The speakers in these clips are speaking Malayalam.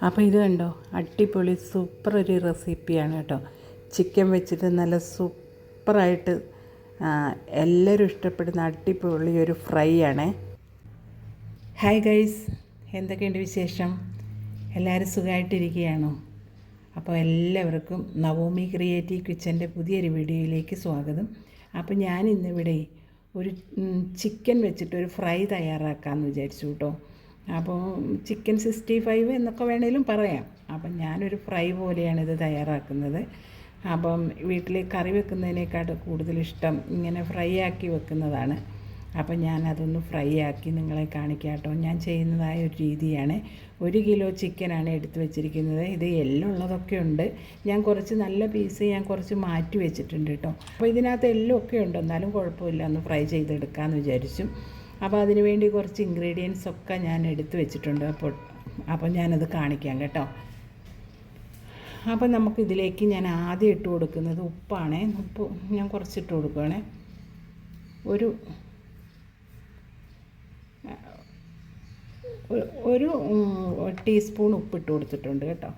അപ്പോൾ ഇത് കണ്ടോ, അടിപൊളി സൂപ്പർ ഒരു റെസിപ്പിയാണ് കേട്ടോ. ചിക്കൻ വെച്ചിട്ട് നല്ല സൂപ്പറായിട്ട് എല്ലാവരും ഇഷ്ടപ്പെടുന്ന അടിപൊളി ഒരു ഫ്രൈ ആണേ. ഹായ് ഗൈസ്, എന്തൊക്കെയുണ്ട് വിശേഷം? എല്ലാവരും സുഖമായിട്ടിരിക്കുകയാണോ? അപ്പോൾ എല്ലാവർക്കും നവോമി ക്രിയേറ്റീവ് കിച്ചൻ്റെ പുതിയൊരു വീഡിയോയിലേക്ക് സ്വാഗതം. അപ്പോൾ ഞാൻ ഇന്നിവിടെ ഒരു ചിക്കൻ വെച്ചിട്ടൊരു ഫ്രൈ തയ്യാറാക്കാമെന്ന് വിചാരിച്ചു കേട്ടോ. അപ്പോൾ ചിക്കൻ 65 എന്നൊക്കെ വേണേലും പറയാം. അപ്പം ഞാനൊരു ഫ്രൈ പോലെയാണ് ഇത് തയ്യാറാക്കുന്നത്. അപ്പം വീട്ടിൽ കറി വെക്കുന്നതിനേക്കാൾ കൂടുതൽ ഇഷ്ടം ഇങ്ങനെ ഫ്രൈ ആക്കി വെക്കുന്നതാണ്. അപ്പം ഞാനതൊന്ന് ഫ്രൈ ആക്കി നിങ്ങളെ കാണിക്കാം കേട്ടോ. ഞാൻ ചെയ്യുന്നതായ ഒരു രീതിയാണ്. 1 കിലോ ചിക്കനാണ് എടുത്ത് വെച്ചിരിക്കുന്നത്. ഇത് എല്ലുള്ളതൊക്കെ ഉണ്ട്. ഞാൻ കുറച്ച് നല്ല പീസ് കുറച്ച് മാറ്റി വെച്ചിട്ടുണ്ട് കേട്ടോ. അപ്പോൾ ഇതിനകത്ത് എല്ലൊക്കെ ഉണ്ട്, എന്നാലും കുഴപ്പമില്ല, ഒന്ന് ഫ്രൈ ചെയ്തെടുക്കാമെന്ന് വിചാരിച്ചു. അപ്പോൾ അതിന് വേണ്ടി കുറച്ച് ഇൻഗ്രീഡിയൻസ് ഒക്കെ ഞാൻ എടുത്ത് വെച്ചിട്ടുണ്ട്. അപ്പോൾ ഞാനത് കാണിക്കാം കേട്ടോ. അപ്പോൾ നമുക്കിതിലേക്ക് ഞാൻ ആദ്യം ഇട്ട് കൊടുക്കുന്നത് ഉപ്പാണ്. ഉപ്പ് ഞാൻ കുറച്ചിട്ട് കൊടുക്കുകയാണേ. ഒരു ടീസ്പൂൺ ഉപ്പിട്ട് കൊടുത്തിട്ടുണ്ട് കേട്ടോ.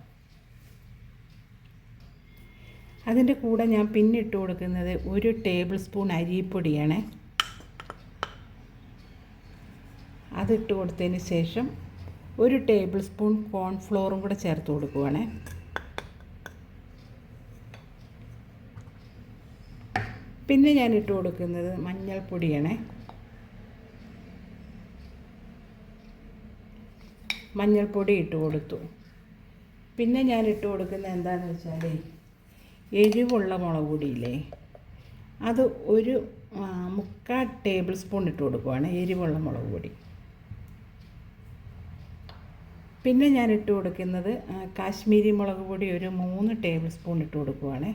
അതിൻ്റെ കൂടെ ഞാൻ പിന്നെ ഇട്ട് കൊടുക്കുന്നത് 1 ടേബിൾ സ്പൂൺ അരിപ്പൊടിയാണ്. അതിട്ട് കൊടുത്തതിന് ശേഷം 1 ടേബിൾ സ്പൂൺ കോൺഫ്ലോറും കൂടെ ചേർത്ത് കൊടുക്കുവാണേ. പിന്നെ ഞാൻ ഇട്ട് കൊടുക്കുന്നത് മഞ്ഞൾപ്പൊടിയാണ്. മഞ്ഞൾപ്പൊടി ഇട്ട് കൊടുത്തു. പിന്നെ ഞാൻ ഇട്ട് കൊടുക്കുന്നത് എന്താണെന്ന് വെച്ചാൽ എരിവുള്ള മുളക് പൊടിയില്ലേ, അത് 1/4 ടേബിൾ സ്പൂൺ ഇട്ട് കൊടുക്കുവാണ്, എരിവുള്ള മുളക് പൊടി. പിന്നെ ഞാൻ ഇട്ട് കൊടുക്കുന്നത് കാശ്മീരി മുളക് പൊടി 3 ടേബിൾ സ്പൂൺ ഇട്ട് കൊടുക്കുവാണ്.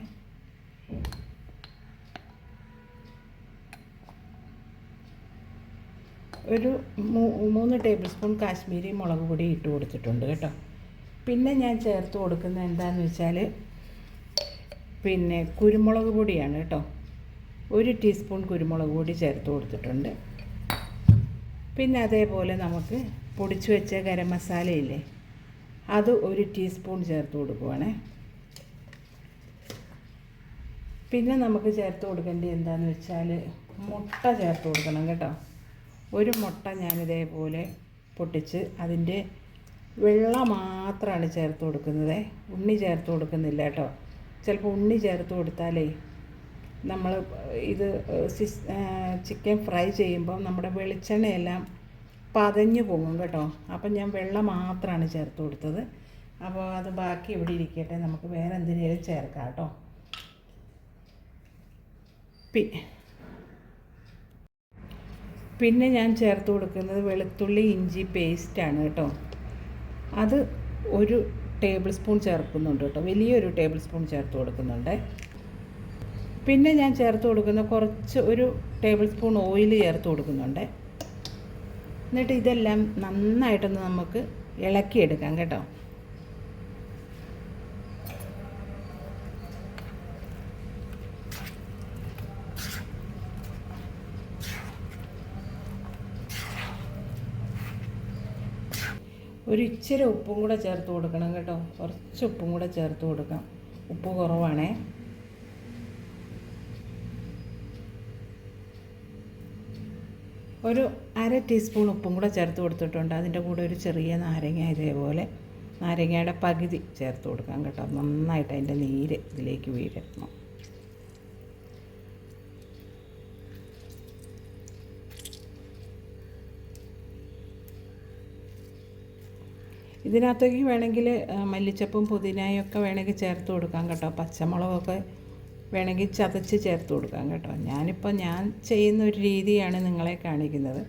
ഒരു 3 ടേബിൾ സ്പൂൺ കാശ്മീരി മുളക് പൊടി ഇട്ട് കൊടുത്തിട്ടുണ്ട് കേട്ടോ. പിന്നെ ഞാൻ ചേർത്ത് കൊടുക്കുന്നത് എന്താണെന്ന് വെച്ചാൽ പിന്നെ കുരുമുളക് പൊടിയാണ് കേട്ടോ. 1 ടീസ്പൂൺ കുരുമുളക് പൊടി ചേർത്ത് കൊടുത്തിട്ടുണ്ട്. പിന്നെ അതേപോലെ നമുക്ക് പൊടിച്ചു വെച്ച ഗരം മസാലയില്ലേ, അത് 1 ടീസ്പൂൺ ചേർത്ത് കൊടുക്കുവാണേ. പിന്നെ നമുക്ക് ചേർത്ത് കൊടുക്കേണ്ടത് എന്താണെന്ന് വെച്ചാൽ മുട്ട ചേർത്ത് കൊടുക്കണം കേട്ടോ. 1 മുട്ട ഞാനിതേപോലെ പൊട്ടിച്ച് അതിൻ്റെ വെള്ള മാത്രമാണ് ചേർത്ത് കൊടുക്കുന്നത്. ഉണ്ണി ചേർത്ത് കൊടുക്കുന്നില്ല കേട്ടോ. ചിലപ്പോൾ ഉണ്ണി ചേർത്ത് കൊടുത്താലേ നമ്മൾ ഇത് ചിക്കൻ ഫ്രൈ ചെയ്യുമ്പോൾ നമ്മുടെ വെളിച്ചെണ്ണയെല്ലാം പതഞ്ഞു പോകും കേട്ടോ. അപ്പം ഞാൻ വെള്ള മാത്രമാണ് ചേർത്ത് കൊടുത്തത്. അപ്പോൾ അത് ബാക്കി ഇവിടെ ഇരിക്കട്ടെ, നമുക്ക് വേറെ എന്തിനേലും ചേർക്കാം കേട്ടോ. പിന്നെ ഞാൻ ചേർത്ത് കൊടുക്കുന്നത് വെളുത്തുള്ളി ഇഞ്ചി പേസ്റ്റാണ് കേട്ടോ. അത് 1 ടേബിൾ സ്പൂൺ ചേർക്കുന്നുണ്ട് കേട്ടോ, വലിയൊരു ടേബിൾ സ്പൂൺ ചേർത്ത് കൊടുക്കുന്നുണ്ട്. പിന്നെ ഞാൻ ചേർത്ത് കൊടുക്കുന്ന കുറച്ച് 1 ടേബിൾ സ്പൂൺ ഓയിൽ ചേർത്ത് കൊടുക്കുന്നുണ്ട്. എന്നിട്ട് ഇതെല്ലാം നന്നായിട്ടൊന്ന് നമുക്ക് ഇളക്കിയെടുക്കാം കേട്ടോ. ഇച്ചിരി ഉപ്പും കൂടെ ചേർത്ത് കൊടുക്കണം കേട്ടോ. കുറച്ച് ഉപ്പും കൂടെ ചേർത്ത് കൊടുക്കാം, ഉപ്പ് കുറവാണേ. ഒരു 1/2 ടീസ്പൂൺ ഉപ്പും കൂടെ ചേർത്ത് കൊടുത്തിട്ടുണ്ട്. അതിൻ്റെ കൂടെ ഒരു ചെറിയ നാരങ്ങ, ഇതേപോലെ നാരങ്ങയുടെ പകുതി ചേർത്ത് കൊടുക്കാം കേട്ടോ. നന്നായിട്ട് അതിൻ്റെ നീര് ഇതിലേക്ക് വീഴണം. ഇതിനകത്തേക്ക് വേണമെങ്കിൽ മല്ലിച്ചപ്പും പുതിനയൊക്കെ വേണമെങ്കിൽ ചേർത്ത് കൊടുക്കാം കേട്ടോ. പച്ചമുളകൊക്കെ വേണമെങ്കിൽ ചതച്ച് ചേർത്ത് കൊടുക്കാം കേട്ടോ. ഞാൻ ചെയ്യുന്ന ഒരു രീതിയാണ് നിങ്ങളെ കാണിക്കുന്നത്.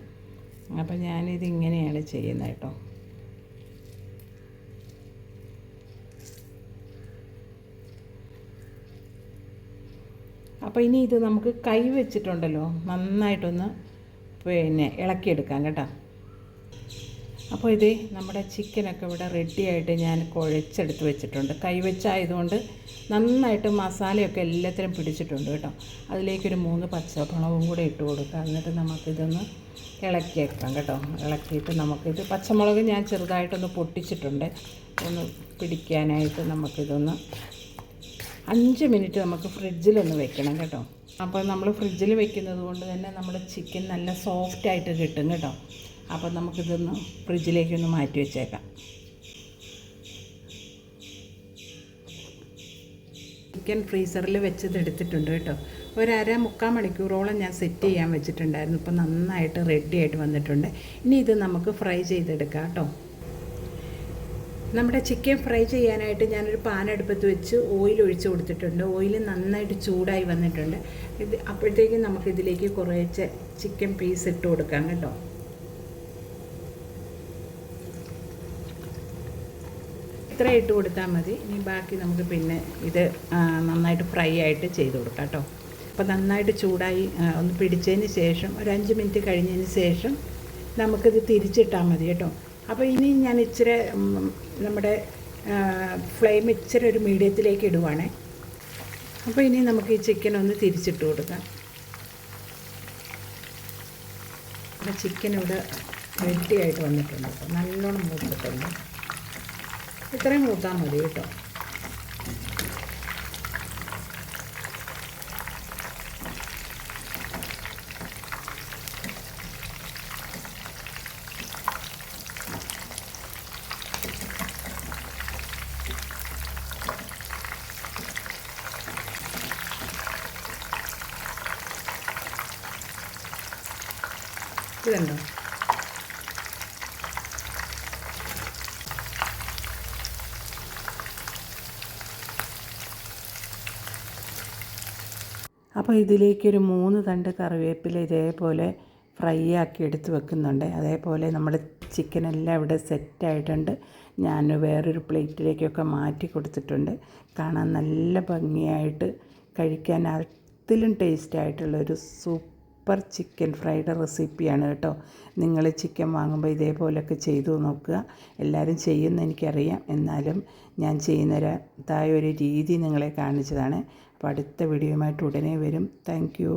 അപ്പം ഞാനിതിങ്ങനെയാണ് ചെയ്യുന്നത് കേട്ടോ. അപ്പോൾ ഇനി ഇത് നമുക്ക് കൈ വെച്ചിട്ടുണ്ടല്ലോ നന്നായിട്ടൊന്ന് പിന്നെ ഇളക്കിയെടുക്കാം കേട്ടോ. അപ്പോൾ ഇത് നമ്മുടെ ചിക്കനൊക്കെ ഇവിടെ റെഡിയായിട്ട് ഞാൻ കുഴച്ചെടുത്ത് വെച്ചിട്ടുണ്ട്. കൈവച്ചായതുകൊണ്ട് നന്നായിട്ട് മസാലയൊക്കെ എല്ലാത്തിനും പിടിച്ചിട്ടുണ്ട് കേട്ടോ. അതിലേക്കൊരു 3 പച്ചമുളകും കൂടെ ഇട്ട് കൊടുക്കുക. എന്നിട്ട് നമുക്കിതൊന്ന് ഇളക്കിയേക്കാം കേട്ടോ. ഇളക്കിയിട്ട് നമുക്കിത് പച്ചമുളക് ഞാൻ ചെറുതായിട്ടൊന്ന് പൊട്ടിച്ചിട്ടുണ്ട് ഒന്ന് പിടിക്കാനായിട്ട്. നമുക്കിതൊന്ന് 5 മിനിറ്റ് നമുക്ക് ഫ്രിഡ്ജിലൊന്ന് വെക്കണം കേട്ടോ. അപ്പോൾ നമ്മൾ ഫ്രിഡ്ജിൽ വെക്കുന്നത് കൊണ്ട് തന്നെ നമ്മുടെ ചിക്കൻ നല്ല സോഫ്റ്റായിട്ട് കിട്ടും കേട്ടോ. അപ്പോൾ നമുക്കിതൊന്ന് ഫ്രിഡ്ജിലേക്കൊന്ന് മാറ്റി വെച്ചേക്കാം. ചിക്കൻ ഫ്രീസറിൽ വെച്ചത് എടുത്തിട്ടുണ്ട് കേട്ടോ. ഒരു മുക്കാൽ മണിക്കൂറോളം ഞാൻ സെറ്റ് ചെയ്യാൻ വെച്ചിട്ടുണ്ടായിരുന്നു. ഇപ്പോൾ നന്നായിട്ട് റെഡി ആയിട്ട് വന്നിട്ടുണ്ട്. ഇനി ഇത് നമുക്ക് ഫ്രൈ ചെയ്തെടുക്കാം കേട്ടോ. നമ്മുടെ ചിക്കൻ ഫ്രൈ ചെയ്യാനായിട്ട് ഞാനൊരു പാൻ അടുപ്പത്ത് വെച്ച് ഓയിൽ ഒഴിച്ച് കൊടുത്തിട്ടുണ്ട്. ഓയിൽ നന്നായിട്ട് ചൂടായി വന്നിട്ടുണ്ട്. അപ്പോഴത്തേക്കും നമുക്കിതിലേക്ക് കുറേശ്ശെ ചിക്കൻ പീസ് ഇട്ട് കൊടുക്കാം കേട്ടോ. ഇത്ര ഇട്ട് കൊടുത്താൽ മതി. ഇനി ബാക്കി നമുക്ക് പിന്നെ ഇത് നന്നായിട്ട് ഫ്രൈ ആയിട്ട് ചെയ്ത് കൊടുക്കാം കേട്ടോ. അപ്പോൾ നന്നായിട്ട് ചൂടായി ഒന്ന് പിടിച്ചതിന് ശേഷം ഒരു 5 മിനിറ്റ് കഴിഞ്ഞതിന് ശേഷം നമുക്കിത് തിരിച്ചിട്ടാൽ മതി കേട്ടോ. അപ്പോൾ ഇനി ഞാൻ ഇച്ചിരി നമ്മുടെ ഫ്ലെയിം ഇച്ചിരി ഒരു മീഡിയത്തിലേക്ക് ഇടുവാണേ. അപ്പോൾ ഇനി നമുക്ക് ഈ ചിക്കൻ ഒന്ന് തിരിച്ചിട്ട് കൊടുക്കാം. അപ്പോൾ ചിക്കൻ ഇവിടെ റെഡി ആയിട്ട് വന്നിട്ടുണ്ട് കേട്ടോ. നല്ലോണം മൂത്തിട്ടുണ്ട്. ഇത്രയും മൂത്താൽ മതി കേട്ടോ. ഇതുണ്ടോ? അപ്പോൾ ഇതിലേക്കൊരു 3 തണ്ട് കറിവേപ്പില ഇതേപോലെ ഫ്രൈ ആക്കി എടുത്ത് വെക്കുന്നുണ്ട്. അതേപോലെ നമ്മുടെ ചിക്കനെല്ലാം ഇവിടെ സെറ്റായിട്ടുണ്ട്. ഞാൻ വേറൊരു പ്ലേറ്റിലേക്കൊക്കെ മാറ്റി കൊടുത്തിട്ടുണ്ട്. കാണാൻ നല്ല ഭംഗിയായിട്ട് കഴിക്കാൻ അതിലും ടേസ്റ്റായിട്ടുള്ളൊരു സൂപ്പർ ചിക്കൻ ഫ്രൈഡ് റെസിപ്പിയാണ് കേട്ടോ. നിങ്ങൾ ചിക്കൻ വാങ്ങുമ്പോൾ ഇതേപോലെയൊക്കെ ചെയ്തു നോക്കുക. എല്ലാവരും ചെയ്യുമെന്ന് എനിക്കറിയാം. എന്നാലും ഞാൻ ചെയ്യുന്നതായ ഒരു രീതി നിങ്ങളെ കാണിച്ചതാണ്. അപ്പോൾ അടുത്ത വീഡിയോയുമായിട്ട് ഉടനെ വരും. Thank you.